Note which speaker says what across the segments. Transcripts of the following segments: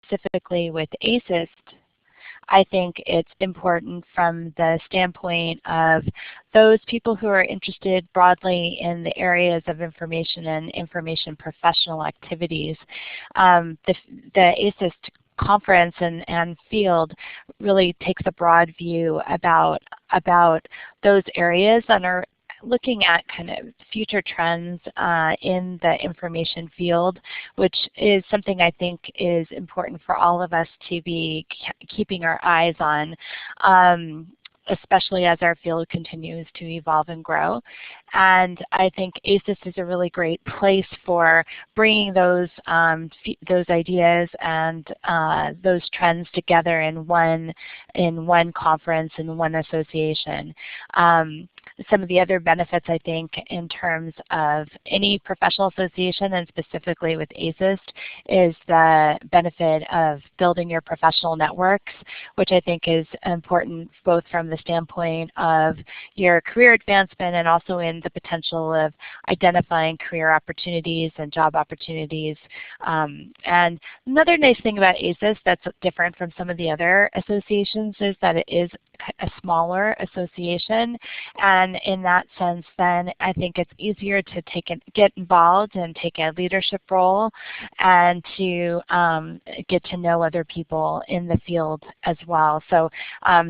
Speaker 1: specifically with ASIS, I think it's important from the standpoint of those people who are interested broadly in the areas of information and information professional activities. The ASIS conference and field really takes a broad view about those areas and are looking at kind of future trends in the information field, which is something I think is important for all of us to be keeping our eyes on, especially as our field continues to evolve and grow. And I think ASIS is a really great place for bringing those ideas and those trends together in one conference, in one association. Some of the other benefits, I think, in terms of any professional association, and specifically with ASIS, is the benefit of building your professional networks, which I think is important both from the standpoint of your career advancement and also in the potential of identifying career opportunities and job opportunities. And another nice thing about ASIS that's different from some of the other associations is that it is a smaller association, and in that sense then I think it's easier to get involved and take a leadership role and to get to know other people in the field as well. So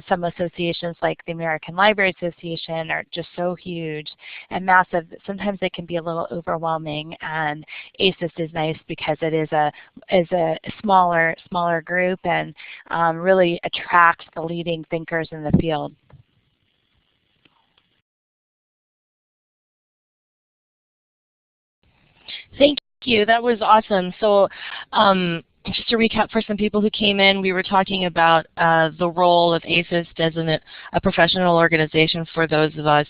Speaker 1: some associations like the American Library Association are just so huge and massive that sometimes it can be a little overwhelming, and ASIS is nice because it is a smaller group and really attracts the leading thinkers in the field.
Speaker 2: Thank you. That was awesome. So just to recap for some people who came in, we were talking about the role of ASIS as a professional organization for those of us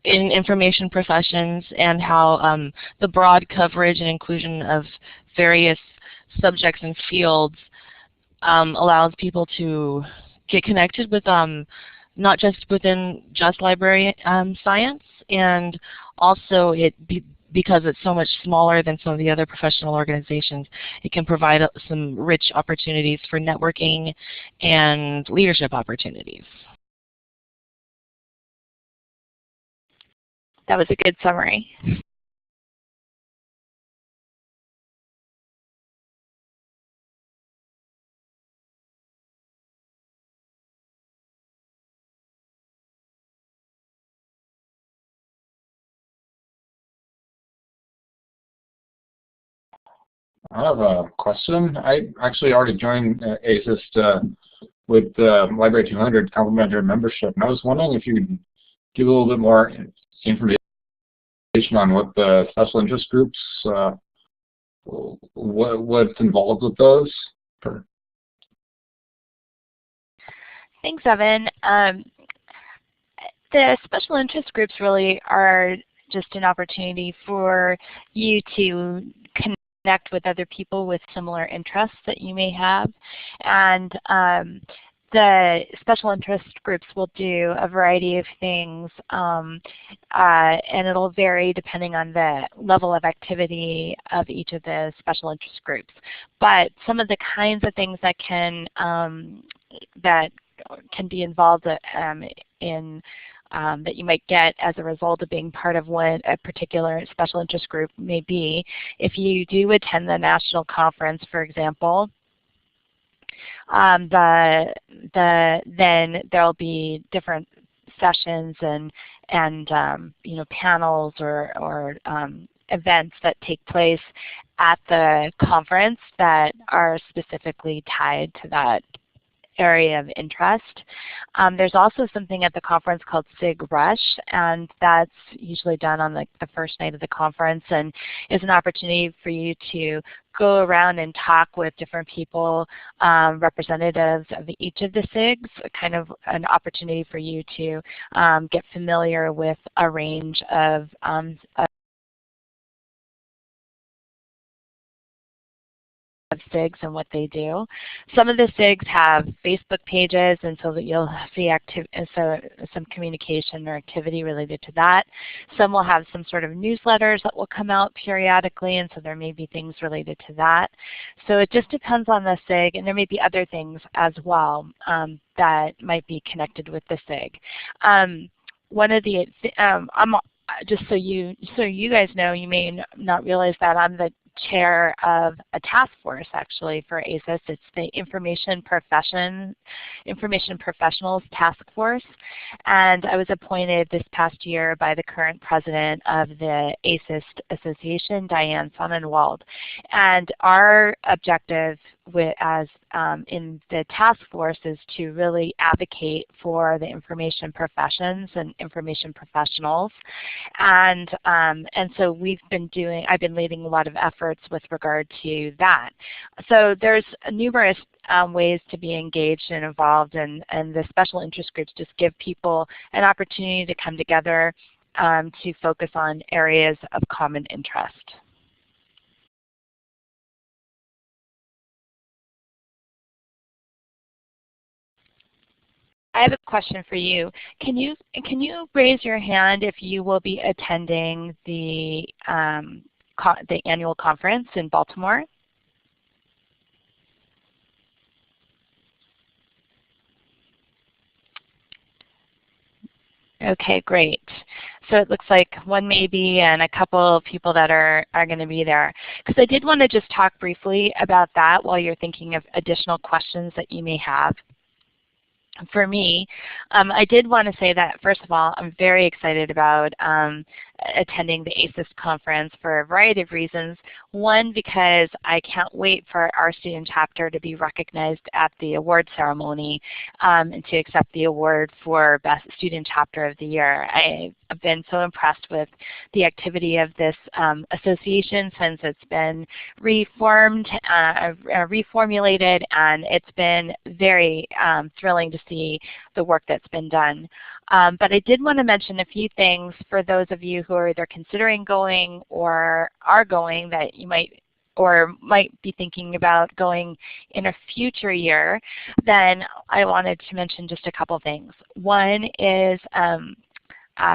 Speaker 2: in information professions, and how the broad coverage and inclusion of various subjects and fields allows people to get connected with not just within just library science, and also because it's so much smaller than some of the other professional organizations, it can provide some rich opportunities for networking and leadership opportunities.
Speaker 1: That was a good summary.
Speaker 3: I have a question. I actually already joined ASIS with Library 200 complimentary membership, and I was wondering if you could give a little bit more information on what the special interest groups, what's involved with those.
Speaker 1: Thanks, Evan. The special interest groups really are just an opportunity for you to connect with other people with similar interests that you may have. And the special interest groups will do a variety of things, and it'll vary depending on the level of activity of each of the special interest groups. But some of the kinds of things that can be involved in that you might get as a result of being part of what a particular special interest group may be. If you do attend the national conference, for example, then there'll be different sessions and panels or events that take place at the conference that are specifically tied to that area of interest. There's also something at the conference called SIG Rush, and that's usually done on the first night of the conference, and is an opportunity for you to go around and talk with different people, representatives of each of the SIGs, kind of an opportunity for you to get familiar with a range of of SIGs and what they do. Some of the SIGs have Facebook pages, and so that you'll see some communication or activity related to that. Some will have some sort of newsletters that will come out periodically, and so there may be things related to that. So it just depends on the SIG, and there may be other things as well that might be connected with the SIG. One of the just so you guys know, you may not realize that I'm the chair of a task force actually for ASIS. It's the Information Professionals Task Force, and I was appointed this past year by the current president of the ASIS Association, Diane Sonnenwald. And our objective in the task force is to really advocate for the information professions and information professionals, and so I've been leading a lot of efforts with regard to that. So there's numerous ways to be engaged and involved, and the special interest groups just give people an opportunity to come together to focus on areas of common interest. I have a question for you. Can you raise your hand if you will be attending the annual conference in Baltimore? Okay, great. So it looks like one maybe and a couple of people that are going to be there. Because I did want to just talk briefly about that while you're thinking of additional questions that you may have. For me, I did want to say that, first of all, I'm very excited about attending the ASIS conference for a variety of reasons. One, because I can't wait for our student chapter to be recognized at the award ceremony and to accept the award for Best Student Chapter of the Year. I've been so impressed with the activity of this association since it's been reformulated, and it's been very thrilling to see the work that's been done. But I did want to mention a few things for those of you who are either considering going or are going that you might be thinking about going in a future year. Then I wanted to mention just a couple things. One is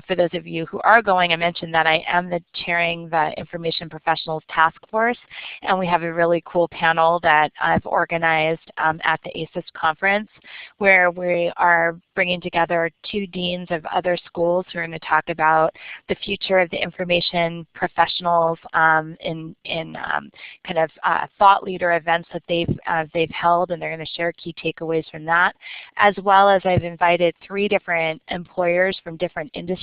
Speaker 1: for those of you who are going, I mentioned that I am chairing the Information Professionals Task Force, and we have a really cool panel that I've organized at the ASIS conference, where we are bringing together 2 deans of other schools who are going to talk about the future of the information professionals in kind of thought leader events that they've held, and they're going to share key takeaways from that, as well as I've invited 3 different employers from different industries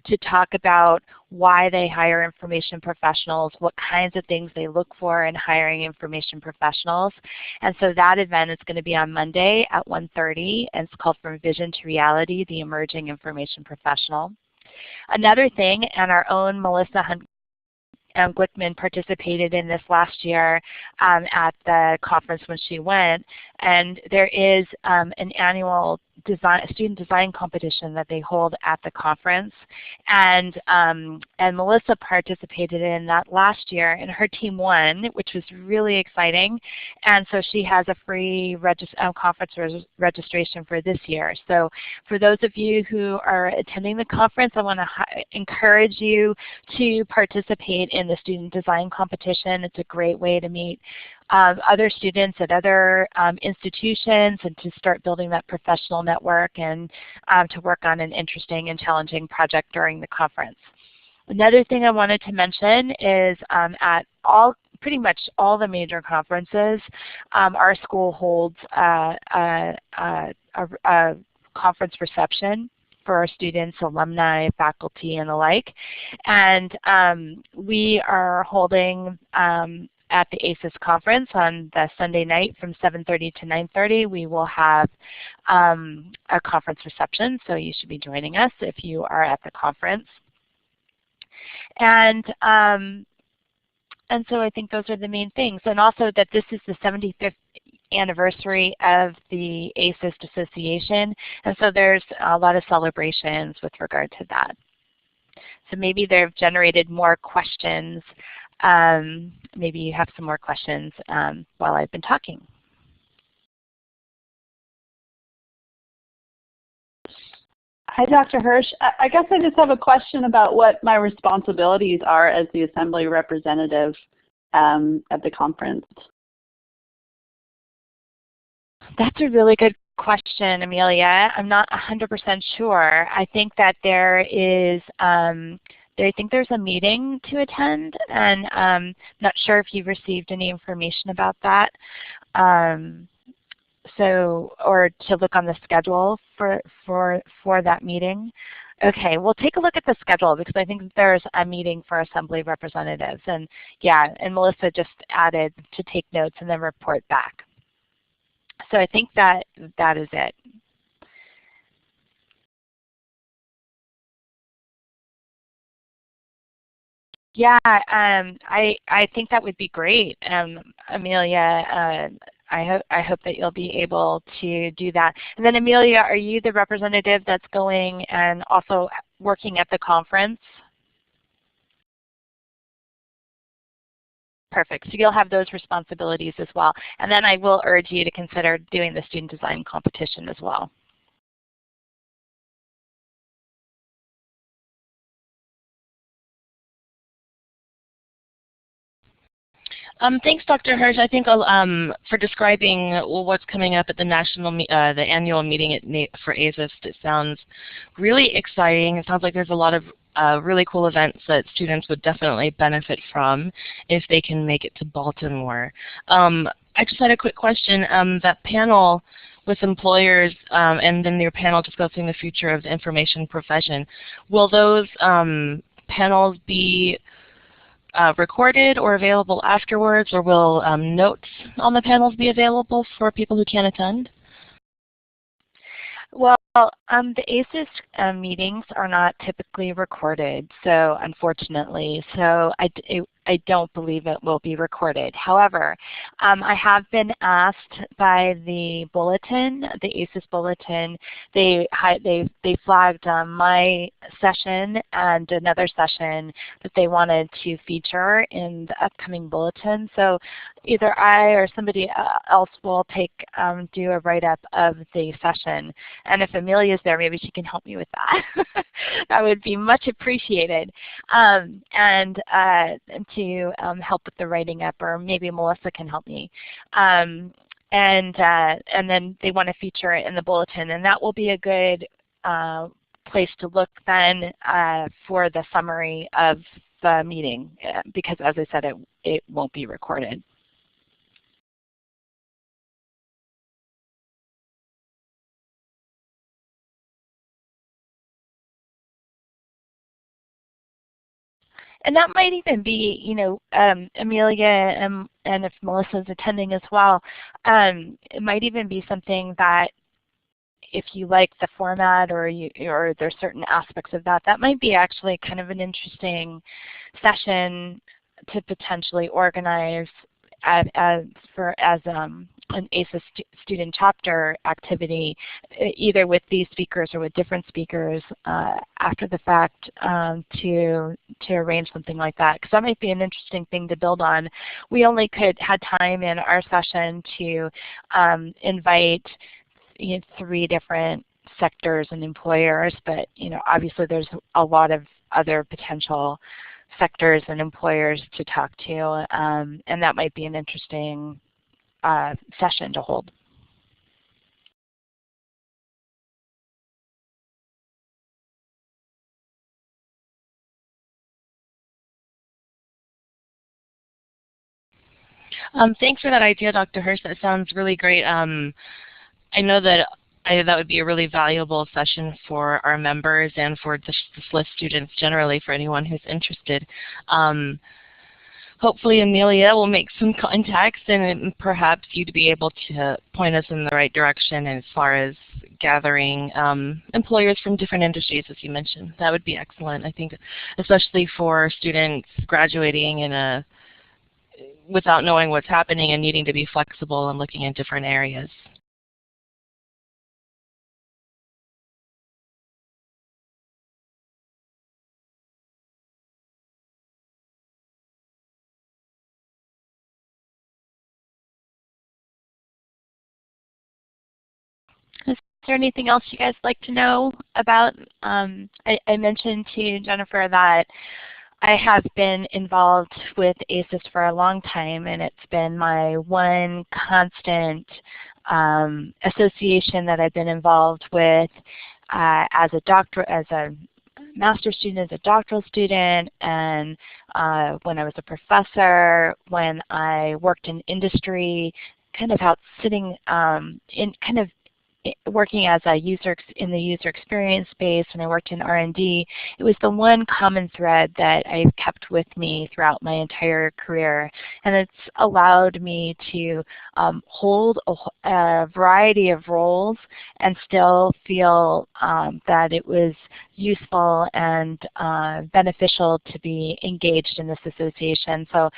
Speaker 1: to talk about why they hire information professionals, what kinds of things they look for in hiring information professionals. And so that event is going to be on Monday at 1:30, and it's called From Vision to Reality, the Emerging Information Professional. Another thing, and our own Melissa Glickman participated in this last year at the conference when she went, and there is an annual student design competition that they hold at the conference, and Melissa participated in that last year, and her team won, which was really exciting, and so she has a free conference registration for this year. So for those of you who are attending the conference, I want to encourage you to participate in the student design competition. It's a great way to meet other students at other institutions and to start building that professional network and to work on an interesting and challenging project during the conference. Another thing I wanted to mention is at pretty much all the major conferences, our school holds a conference reception for our students, alumni, faculty, and the like. And we are holding at the ASIS conference on the Sunday night from 7:30 to 9:30. We will have a conference reception, so you should be joining us if you are at the conference. And so I think those are the main things. And also that this is the 75th anniversary of the ASIS Association, and so there's a lot of celebrations with regard to that. So maybe they've generated more questions maybe you have some more questions while I've been talking.
Speaker 4: Hi, Dr. Hirsh. I guess I just have a question about what my responsibilities are as the Assembly representative at the conference.
Speaker 1: That's a really good question, Amelia. I'm not 100% sure. I think that there's a meeting to attend, and I'm not sure if you've received any information about that. Or to look on the schedule for that meeting. Okay, we'll take a look at the schedule because I think there's a meeting for Assembly representatives, and yeah, and Melissa just added to take notes and then report back. So I think that is it. Yeah, I think that would be great, Amelia. I hope that you'll be able to do that. And then Amelia, are you the representative that's going and also working at the conference? Perfect. So you'll have those responsibilities as well. And then I will urge you to consider doing the student design competition as well.
Speaker 2: Thanks, Dr. Hirsh. I think for describing what's coming up at the the annual meeting for ASIS, it sounds really exciting. It sounds like there's a lot of really cool events that students would definitely benefit from if they can make it to Baltimore. I just had a quick question. That panel with employers and then your panel discussing the future of the information profession, will those panels be recorded or available afterwards, or will notes on the panels be available for people who can't attend?
Speaker 1: Well, the ASIS meetings are not typically recorded, so unfortunately, so I don't believe it will be recorded. However, I have been asked by the bulletin, the ASIS bulletin, they flagged my session and another session that they wanted to feature in the upcoming bulletin. So either I or somebody else will do a write-up of the session. And if Amelia's there, maybe she can help me with that. That would be much appreciated. And to help with the writing up, or maybe Melissa can help me. And then they want to feature it in the bulletin, and that will be a good place to look then for the summary of the meeting, because as I said, it won't be recorded. And that might even be, Amelia and if Melissa's attending as well, it might even be something that if you like the format or there's certain aspects of that, that might be actually kind of an interesting session to potentially organize as an ASIS student chapter activity, either with these speakers or with different speakers after the fact, to arrange something like that, because that might be an interesting thing to build on. We only had time in our session to invite 3 different sectors and employers, but obviously there's a lot of other potential sectors and employers to talk to, and that might be an interesting session to hold.
Speaker 2: Thanks for that idea, Dr. Hirsh. That sounds really great. I know that that would be a really valuable session for our members and for the SLIS students generally, for anyone who's interested. Hopefully Amelia will make some contacts and perhaps you'd be able to point us in the right direction as far as gathering employers from different industries, as you mentioned. That would be excellent, I think, especially for students graduating without knowing what's happening and needing to be flexible and looking in different areas.
Speaker 1: there anything else you guys like to know about? I mentioned to Jennifer that I have been involved with ASIS for a long time, and it's been my one constant association that I've been involved with as a master's student, as a doctoral student, and when I was a professor, when I worked in industry, kind of out sitting in kind of working as a in the user experience space, and I worked in R&D. It was the one common thread that I've kept with me throughout my entire career, and it's allowed me to hold a variety of roles and still feel that it was useful and beneficial to be engaged in this association. So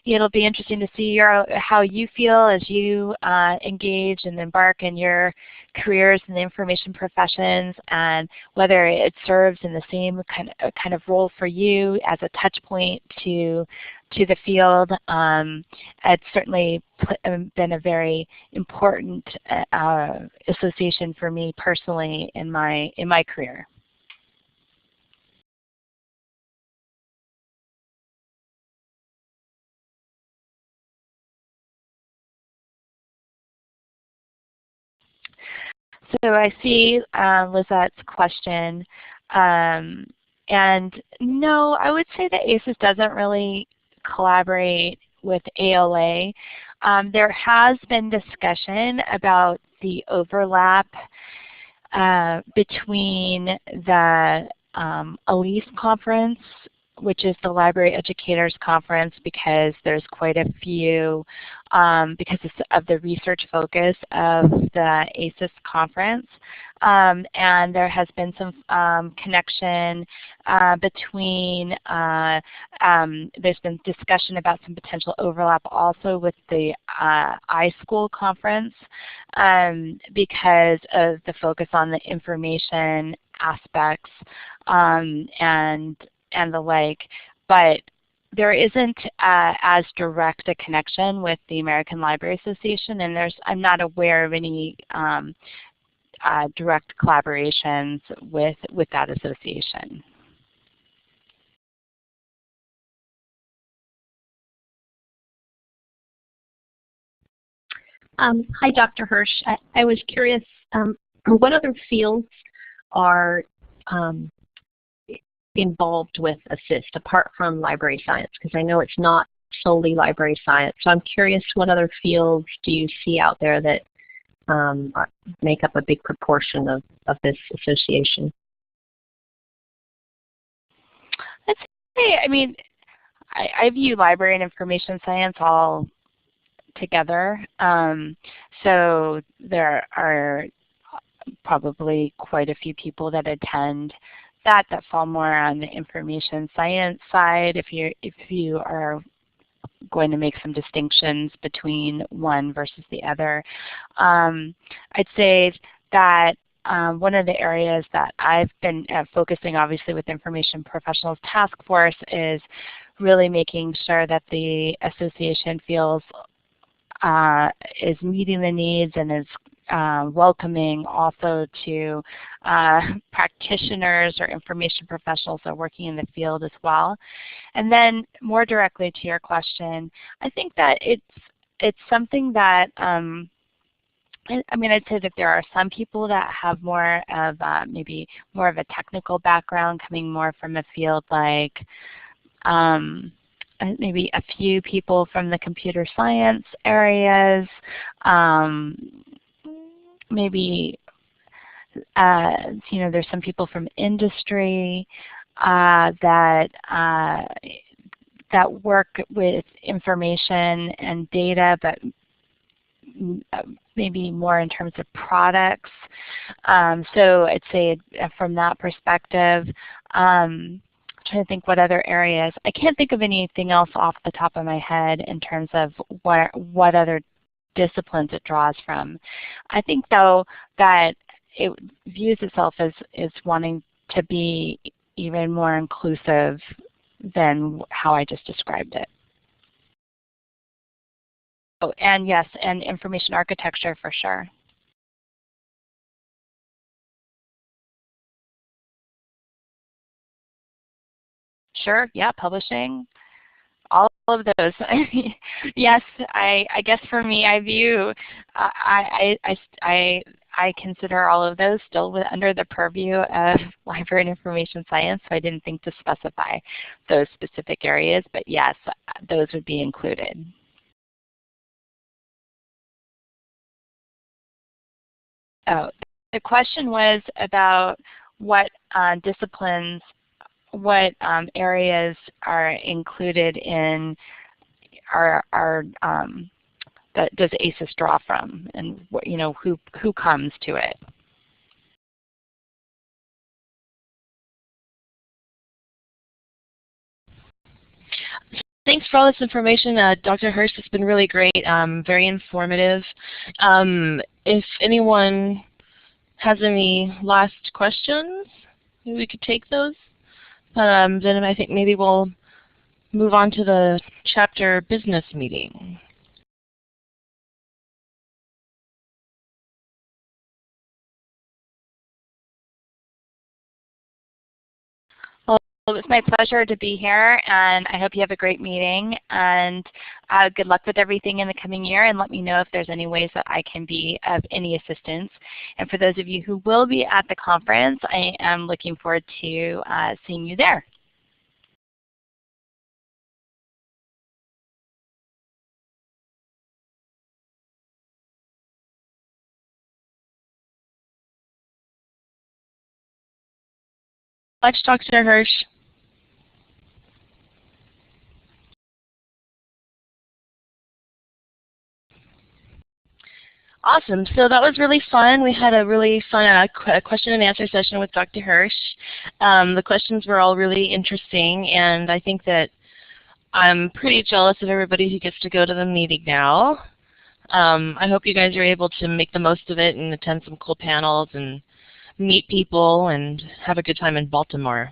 Speaker 1: it'll be interesting to see how you feel as you engage and embark in your careers in the information professions, and whether it serves in the same kind of role for you as a touch point to the field. It's certainly been a very important association for me personally in my career. So I see Lizette's question. And no, I would say that ASIS doesn't really collaborate with ALA. There has been discussion about the overlap between the SLIS conference, which is the Library Educators Conference, because there's quite a few, because of the research focus of the ASIS conference. And there has been some connection between, there's been discussion about some potential overlap also with the iSchool conference because of the focus on the information aspects and the like, but there isn't as direct a connection with the American Library Association, and I'm not aware of any direct collaborations with that association.
Speaker 5: Hi, Dr. Hirsh. I was curious, what other fields are involved with ASIST apart from library science? Because I know it's not solely library science. So I'm curious, what other fields do you see out there that make up a big proportion of this association?
Speaker 1: Let's say, I mean, I view library and information science all together. So there are probably quite a few people that attend that fall more on the information science side. If you are going to make some distinctions between one versus the other, I'd say that one of the areas that I've been focusing, obviously, with Information Professionals Task Force is really making sure that the association feels is meeting the needs and is welcoming also to practitioners or information professionals that are working in the field as well. And then more directly to your question, I think that it's something that I'd say that there are some people that have more of maybe more of a technical background, coming more from a field like maybe a few people from the computer science areas, maybe there's some people from industry that work with information and data, but maybe more in terms of products. So I'd say from that perspective, I'm trying to think what other areas. I can't think of anything else off the top of my head in terms of what other disciplines it draws from. I think, though, that it views itself as wanting to be even more inclusive than how I just described it. Oh, and yes, and information architecture for sure. Sure, yeah, publishing, all of those. Yes, I guess for me, I view, I consider all of those still under the purview of library and information science, so I didn't think to specify those specific areas, but yes, those would be included. Oh, the question was about what disciplines, what areas are included in that does ASIS draw from, and what, who comes to it.
Speaker 2: Thanks for all this information, Dr. Hirsh. It's been really great, very informative. If anyone has any last questions, maybe we could take those. Then I think maybe we'll move on to the chapter business meeting.
Speaker 1: Well, it's my pleasure to be here, and I hope you have a great meeting, and good luck with everything in the coming year, and let me know if there's any ways that I can be of any assistance. And for those of you who will be at the conference, I am looking forward to seeing you there.
Speaker 2: Much, Dr. Hirsh. Awesome. So that was really fun. We had a really fun question and answer session with Dr. Hirsh. The questions were all really interesting, and I think that I'm pretty jealous of everybody who gets to go to the meeting now. I hope you guys are able to make the most of it and attend some cool panels and meet people and have a good time in Baltimore.